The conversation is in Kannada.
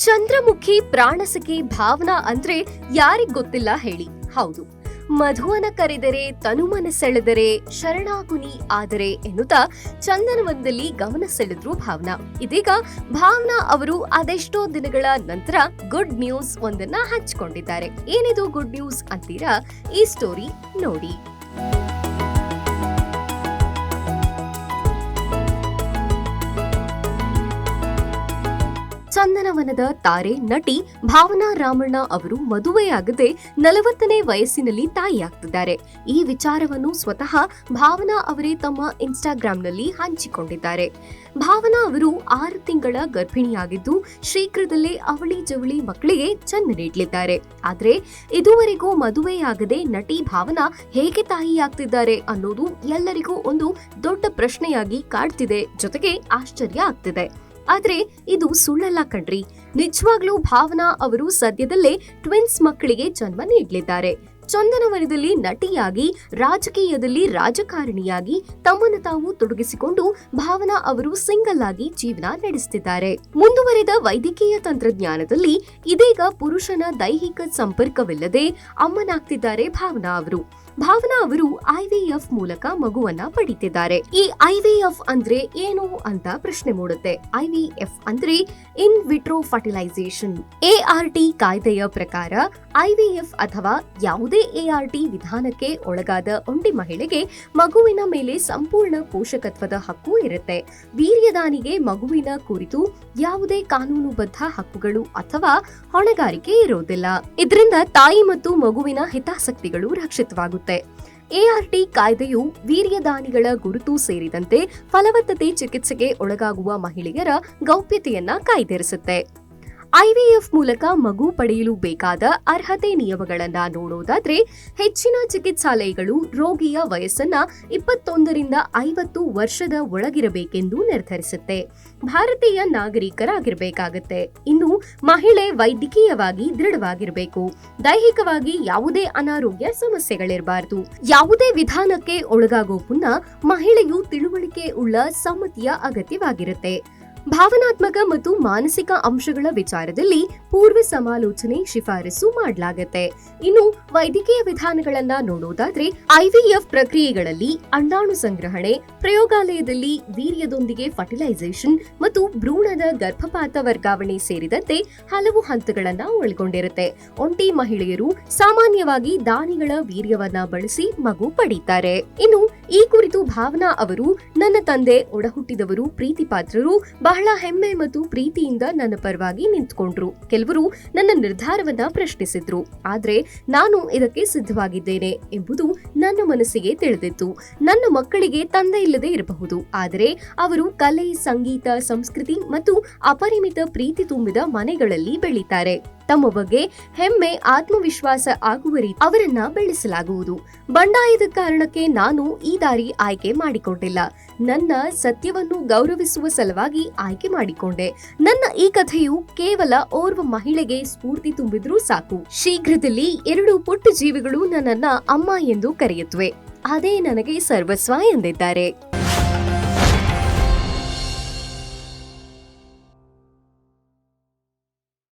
ಚಂದ್ರಮುಖಿ ಪ್ರಾಣಸಖಿ ಭಾವನಾ ಅಂದ್ರೆ ಯಾರಿಗ್ ಗೊತ್ತಿಲ್ಲ ಹೇಳಿ. ಹೌದು, ಮಧುವನ ಕರೆದರೆ ತನುಮನ ಸೆಳೆದರೆ ಶರಣಾಗುನಿ ಆದರೆ ಎನ್ನುತ್ತಾ ಚಂದನವನದಲ್ಲಿ ಗಮನ ಸೆಳೆದ್ರು ಭಾವನಾ. ಇದೀಗ ಭಾವನಾ ಅವರು ಅದೆಷ್ಟೋ ದಿನಗಳ ನಂತರ ಗುಡ್ ನ್ಯೂಸ್ ಒಂದನ್ನ ಹಂಚಿಕೊಂಡಿದ್ದಾರೆ. ಏನಿದು ಗುಡ್ ನ್ಯೂಸ್ ಅಂತೀರಾ? ಈ ಸ್ಟೋರಿ ನೋಡಿ. ಚಂದನವನದ ತಾರೆ ನಟಿ ಭಾವನಾ ರಾಮಣ್ಣ ಅವರು ಮದುವೆಯಾಗದೆ 40ನೇ ವಯಸ್ಸಿನಲ್ಲಿ ತಾಯಿಯಾಗ್ತಿದ್ದಾರೆ. ಈ ವಿಚಾರವನ್ನು ಸ್ವತಃ ಭಾವನಾ ಅವರೇ ತಮ್ಮ ಇನ್ಸ್ಟಾಗ್ರಾಂನಲ್ಲಿ ಹಂಚಿಕೊಂಡಿದ್ದಾರೆ. ಭಾವನಾ ಅವರು 6 ತಿಂಗಳ ಗರ್ಭಿಣಿಯಾಗಿದ್ದು ಶೀಘ್ರದಲ್ಲೇ ಅವಳಿ ಜವಳಿ ಮಕ್ಕಳಿಗೆ ಜನ್ಮ ನೀಡಲಿದ್ದಾರೆ. ಆದ್ರೆ ಇದುವರೆಗೂ ಮದುವೆಯಾಗದೆ ನಟಿ ಭಾವನಾ ಹೇಗೆ ತಾಯಿಯಾಗ್ತಿದ್ದಾರೆ ಅನ್ನೋದು ಎಲ್ಲರಿಗೂ ಒಂದು ದೊಡ್ಡ ಪ್ರಶ್ನೆಯಾಗಿ ಕಾಡ್ತಿದೆ, ಜೊತೆಗೆ ಆಶ್ಚರ್ಯ ಆಗ್ತಿದೆ. ಆದ್ರೆ ಇದು ಸುಳ್ಳಲ್ಲ ಕಣ್ರಿ. ನಿಜವಾಗ್ಲೂ ಭಾವನಾ ಅವರು ಸದ್ಯದಲ್ಲೇ ಟ್ವಿನ್ಸ್ ಮಕ್ಕಳಿಗೆ ಜನ್ಮ ನೀಡಲಿದ್ದಾರೆ. ಚಂದನವನದಲ್ಲಿ ನಟಿಯಾಗಿ, ರಾಜಕೀಯದಲ್ಲಿ ರಾಜಕಾರಣಿಯಾಗಿ ತಮ್ಮನ್ನು ತಾವು ತೊಡಗಿಸಿಕೊಂಡು ಭಾವನಾ ಅವರು ಸಿಂಗಲ್ ಆಗಿ ಜೀವನ ನಡೆಸುತ್ತಿದ್ದಾರೆ. ಮುಂದುವರೆದ ವೈದ್ಯಕೀಯ ತಂತ್ರಜ್ಞಾನದಲ್ಲಿ ಇದೀಗ ಪುರುಷನ ದೈಹಿಕ ಸಂಪರ್ಕವಿಲ್ಲದೆ ಅಮ್ಮನಾಗ್ತಿದ್ದಾರೆ ಭಾವನಾ ಅವರು. ಭಾವನಾ ಅವರು IVF ಮೂಲಕ ಮಗುವನ್ನ ಪಡಿತಿದ್ದಾರೆ. ಈ IVF ಅಂದ್ರೆ ಏನು ಅಂತ ಪ್ರಶ್ನೆ ಮೂಡುತ್ತೆ. IVF ಅಂದ್ರೆ ಇನ್ ವಿಟ್ರೋ ಫರ್ಟಿಲೈಸೇಷನ್. ART ಕಾಯ್ದೆಯ ಪ್ರಕಾರ IVF ಅಥವಾ ಯಾವುದೇ ART ವಿಧಾನಕ್ಕೆ ಒಳಗಾದ ಒಂಟಿ ಮಹಿಳೆಗೆ ಮಗುವಿನ ಮೇಲೆ ಸಂಪೂರ್ಣ ಪೋಷಕತ್ವದ ಹಕ್ಕು ಇರುತ್ತೆ. ವೀರ್ಯದಾನಿಗೆ ಮಗುವಿನ ಕುರಿತು ಯಾವುದೇ ಕಾನೂನುಬದ್ಧ ಹಕ್ಕುಗಳು ಅಥವಾ ಹೊಣೆಗಾರಿಕೆ ಇರೋದಿಲ್ಲ. ಇದರಿಂದ ತಾಯಿ ಮತ್ತು ಮಗುವಿನ ಹಿತಾಸಕ್ತಿಗಳು ರಕ್ಷಿತವಾಗುತ್ತದೆ. ART ಕಾಯ್ದೆಯು ವೀರ್ಯದಾನಿಗಳ ಗುರುತು ಸೇರಿದಂತೆ ಫಲವತ್ತತೆ ಚಿಕಿತ್ಸೆಗೆ ಒಳಗಾಗುವ ಮಹಿಳೆಯರ ಗೌಪ್ಯತೆಯನ್ನ ಕಾಯ್ದಿರಿಸುತ್ತೆ. IVF ಮೂಲಕ ಮಗು ಪಡೆಯಲು ಬೇಕಾದ ಅರ್ಹತೆ ನಿಯಮಗಳನ್ನ ನೋಡೋದಾದ್ರೆ, ಹೆಚ್ಚಿನ ಚಿಕಿತ್ಸಾಲಯಗಳು ರೋಗಿಯ ವಯಸ್ಸನ್ನ 21ರಿಂದ 50 ವರ್ಷದ ಒಳಗಿರಬೇಕೆಂದು ನಿರ್ಧರಿಸುತ್ತೆ. ಭಾರತೀಯ ನಾಗರಿಕರಾಗಿರ್ಬೇಕಾಗತ್ತೆ. ಇನ್ನು ಮಹಿಳೆ ವೈದ್ಯಕೀಯವಾಗಿ ದೃಢವಾಗಿರಬೇಕು. ದೈಹಿಕವಾಗಿ ಯಾವುದೇ ಅನಾರೋಗ್ಯ ಸಮಸ್ಯೆಗಳಿರಬಾರದು. ಯಾವುದೇ ವಿಧಾನಕ್ಕೆ ಒಳಗಾಗೋ ಮುನ್ನ ಮಹಿಳೆಯು ತಿಳುವಳಿಕೆ ಉಳ್ಳ ಸಮ್ಮತಿಯ ಅಗತ್ಯವಾಗಿರುತ್ತೆ. ಭಾವನಾತ್ಮಕ ಮತ್ತು ಮಾನಸಿಕ ಅಂಶಗಳ ವಿಚಾರದಲ್ಲಿ ಪೂರ್ವ ಸಮಾಲೋಚನೆ ಶಿಫಾರಸು ಮಾಡಲಾಗುತ್ತೆ. ಇನ್ನು ವೈದ್ಯಕೀಯ ವಿಧಾನಗಳನ್ನ ನೋಡೋದಾದ್ರೆ, IVF ಪ್ರಕ್ರಿಯೆಗಳಲ್ಲಿ ಅಂಡಾಣು ಸಂಗ್ರಹಣೆ, ಪ್ರಯೋಗಾಲಯದಲ್ಲಿ ವೀರ್ಯದೊಂದಿಗೆ ಫರ್ಟಿಲೈಸೇಷನ್ ಮತ್ತು ಭ್ರೂಣದ ಗರ್ಭಪಾತ ವರ್ಗಾವಣೆ ಸೇರಿದಂತೆ ಹಲವು ಹಂತಗಳನ್ನ ಒಳಗೊಂಡಿರುತ್ತೆ. ಒಂಟಿ ಮಹಿಳೆಯರು ಸಾಮಾನ್ಯವಾಗಿ ದಾನಿಗಳ ವೀರ್ಯವನ್ನ ಬಳಸಿ ಮಗು ಪಡೀತಾರೆ. ಇನ್ನು ಈ ಕುರಿತು ಭಾವನಾ ಅವರು, ನನ್ನ ತಂದೆ, ಒಡಹುಟ್ಟಿದವರು, ಪ್ರೀತಿ ಪಾತ್ರರು ಬಹಳ ಹೆಮ್ಮೆ ಮತ್ತು ಪ್ರೀತಿಯಿಂದ ನನ್ನ ಪರವಾಗಿ ನಿಂತ್ಕೊಂಡ್ರು. ಕೆಲವರು ನನ್ನ ನಿರ್ಧಾರವನ್ನ ಪ್ರಶ್ನಿಸಿದ್ರು, ಆದ್ರೆ ನಾನು ಇದಕ್ಕೆ ಸಿದ್ಧವಾಗಿದ್ದೇನೆ ಎಂಬುದು ನನ್ನ ಮನಸ್ಸಿಗೆ ತಿಳಿದಿತ್ತು. ನನ್ನ ಮಕ್ಕಳಿಗೆ ತಂದೆ ಇಲ್ಲದೆ ಇರಬಹುದು, ಆದರೆ ಅವರು ಕಲೆ, ಸಂಗೀತ, ಸಂಸ್ಕೃತಿ ಮತ್ತು ಅಪರಿಮಿತ ಪ್ರೀತಿ ತುಂಬಿದ ಮನೆಗಳಲ್ಲಿ ಬೆಳೀತಾರೆ. ತಮ್ಮ ಬಗ್ಗೆ ಹೆಮ್ಮೆ, ಆತ್ಮವಿಶ್ವಾಸ ಆಗುವ ರೀತಿ ಅವರನ್ನ ಬೆಳೆಸಲಾಗುವುದು. ಬಂಡಾಯದ ಕಾರಣಕ್ಕೆ ನಾನು ಈ ದಾರಿ ಆಯ್ಕೆ ಮಾಡಿಕೊಂಡಿಲ್ಲ. ನನ್ನ ಸತ್ಯವನ್ನು ಗೌರವಿಸುವ ಸಲುವಾಗಿ ಆಯ್ಕೆ ಮಾಡಿಕೊಂಡೆ. ನನ್ನ ಈ ಕಥೆಯು ಕೇವಲ ಓರ್ವ ಮಹಿಳೆಗೆ ಸ್ಫೂರ್ತಿ ತುಂಬಿದ್ರೂ ಸಾಕು. ಶೀಘ್ರದಲ್ಲಿ 2 ಪುಟ್ಟ ಜೀವಿಗಳು ನನ್ನನ್ನ ಅಮ್ಮ ಎಂದು ಕರೆಯುತ್ತವೆ. ಅದೇ ನನಗೆ ಸರ್ವಸ್ವ ಎಂದಿದ್ದಾರೆ.